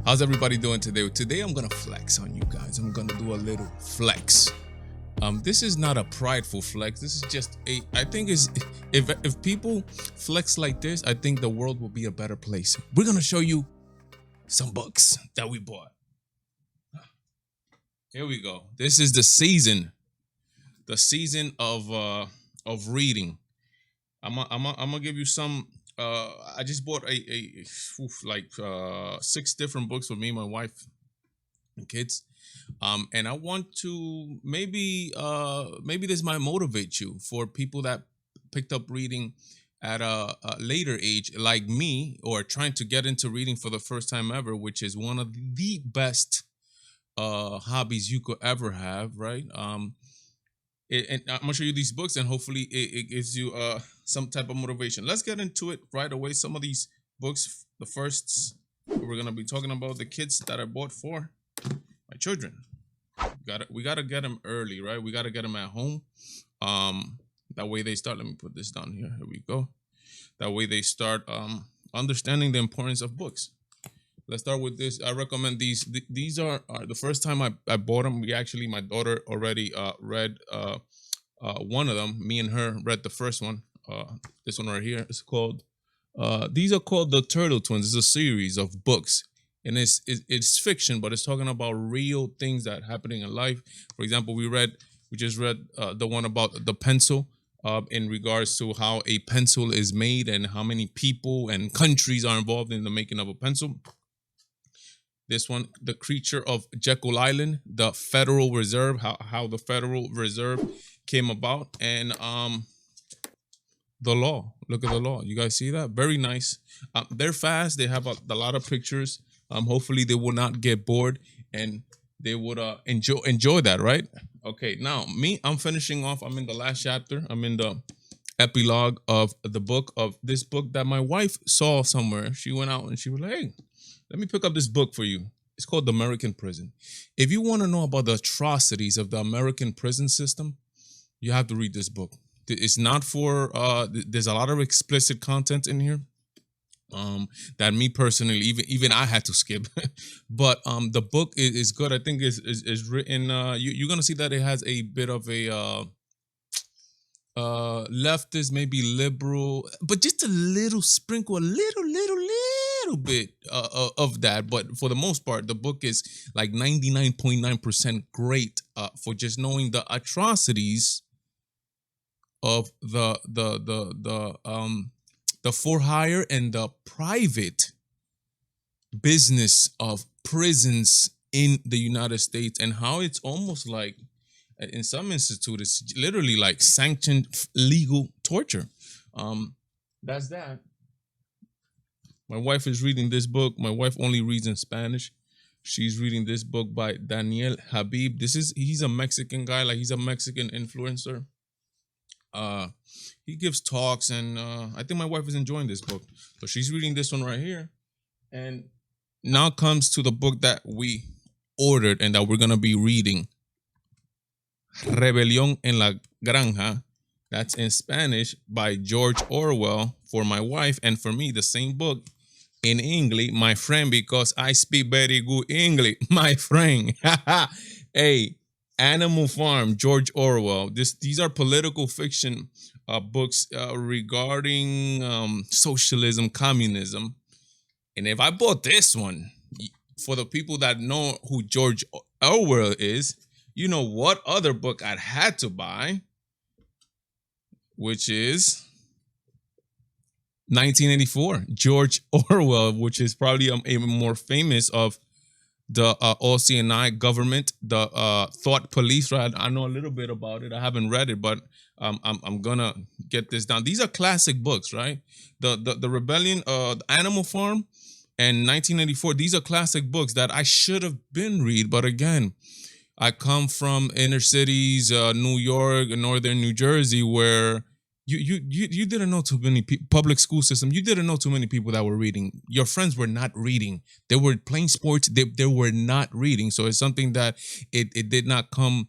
How's everybody doing today? Today I'm gonna flex on you guys. I'm gonna do a little flex. This is not a prideful flex. This is just a. I think is if people flex like this, I think the world will be a better place. We're gonna show you some books that we bought. Here we go. This is the season of reading. I'm gonna give you some. I just bought six different books for me, my wife, and kids. And I want to maybe this might motivate you for people that picked up reading at a later age, like me, or trying to get into reading for the first time ever, which is one of the best hobbies you could ever have, right? And I'm gonna show you these books, and hopefully it gives you some type of motivation. Let's get into it right away. Some of these books, the first we're gonna be talking about the kids that I bought for my children. We gotta get them early, right? We gotta get them at home. That way they start. Let me put this down here. Here we go. That way they start understanding the importance of books. Let's start with this. I recommend these. These are the first time I bought them. My daughter already read one of them. Me and her read the first one. This one right here is called. These are called the Turtle Twins. It's a series of books, and it's fiction, but it's talking about real things that happening in life. For example, we just read the one about the pencil. In regards to how a pencil is made and how many people and countries are involved in the making of a pencil. This one, The Creature of Jekyll Island, the Federal Reserve, how the Federal Reserve came about, and the law. Look at the law. You guys see that? Very nice. They're fast. They have a lot of pictures. Hopefully they will not get bored and they would enjoy that, right? Okay, now I'm finishing off. I'm in the last chapter. I'm in the epilogue of this book that my wife saw somewhere. She went out and she was like, "Hey, let me pick up this book for you." It's called The American Prison. If you want to know about the atrocities of the American prison system, you have to read this book. It's not for there's a lot of explicit content in here. That me personally, even I had to skip. But the book is good. I think is written. You're gonna see that it has a bit of a leftist, maybe liberal, but just a little sprinkle, a little bit of that. But for the most part, the book is like 99.9% great for just knowing the atrocities of the for hire and the private business of prisons in the United States, and how it's almost like in some institutes it's literally like sanctioned legal torture. That's that. My wife is reading this book. My wife only reads in Spanish. She's reading this book by Daniel Habib. He's a Mexican guy, like he's a Mexican influencer. He gives talks, and I think my wife is enjoying this book. So she's reading this one right here. And now comes to the book that we ordered and that we're gonna be reading. Rebelión en la Granja. That's in Spanish by George Orwell for my wife, and for me, the same book in English, my friend, because I speak very good English, my friend. Hey, Animal Farm, George Orwell. These are political fiction books regarding socialism, communism. And if I bought this one, for the people that know who George Orwell is, you know what other book I had to buy, which is 1984, George Orwell, which is probably a more famous of the OCNI government, the thought police, right? I know a little bit about it. I haven't read it, but I'm gonna get this down. These are classic books, right? The Rebellion, the Animal Farm, and 1984. These are classic books that I should have been read, but again, I come from inner cities, New York, northern New Jersey, where you didn't know too many public school system. You didn't know too many people that were reading. Your friends were not reading. They were playing sports. They were not reading. So it's something that it did not come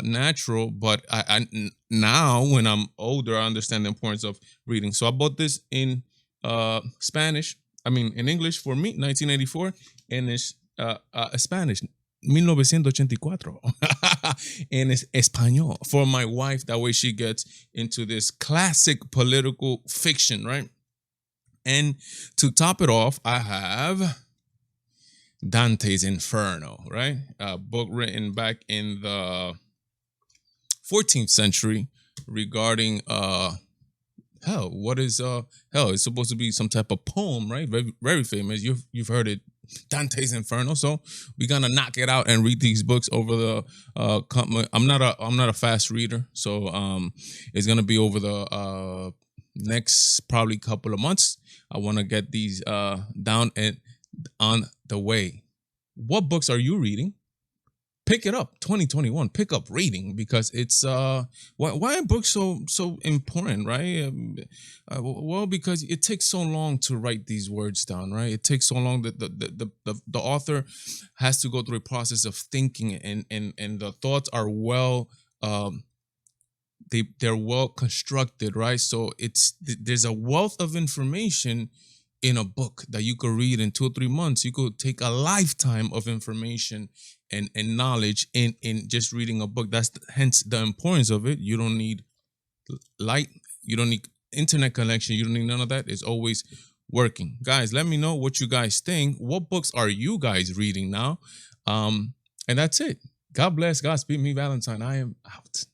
natural. But I now when I'm older, I understand the importance of reading. So I bought this in Spanish. I mean, in English for me, 1984, and it's Spanish, 1984. And it's español for my wife. That way she gets into this classic political fiction, right? And to top it off, I have Dante's Inferno, right? A book written back in the 14th century regarding hell. What is hell? It's supposed to be some type of poem, right? Very, very famous. You've heard it, Dante's Inferno. So we're gonna knock it out and read these books over the I'm not a fast reader, so it's gonna be over the next probably couple of months. I want to get these down and on the way. What books are you reading? Pick it up, 2021. Pick up reading, because it's why are books so important, right? Well, because it takes so long to write these words down, right? It takes so long that the author has to go through a process of thinking, and the thoughts are well they're well constructed, right? So there's a wealth of information in a book that you could read in 2 or 3 months. You could take a lifetime of information and knowledge in just reading a book. That's hence the importance of it. You don't need light, you don't need internet connection, you don't need none of that. It's always working. Guys, let me know what you guys think. What books are you guys reading now? And that's it. God bless. Godspeed me, Valentine. I am out.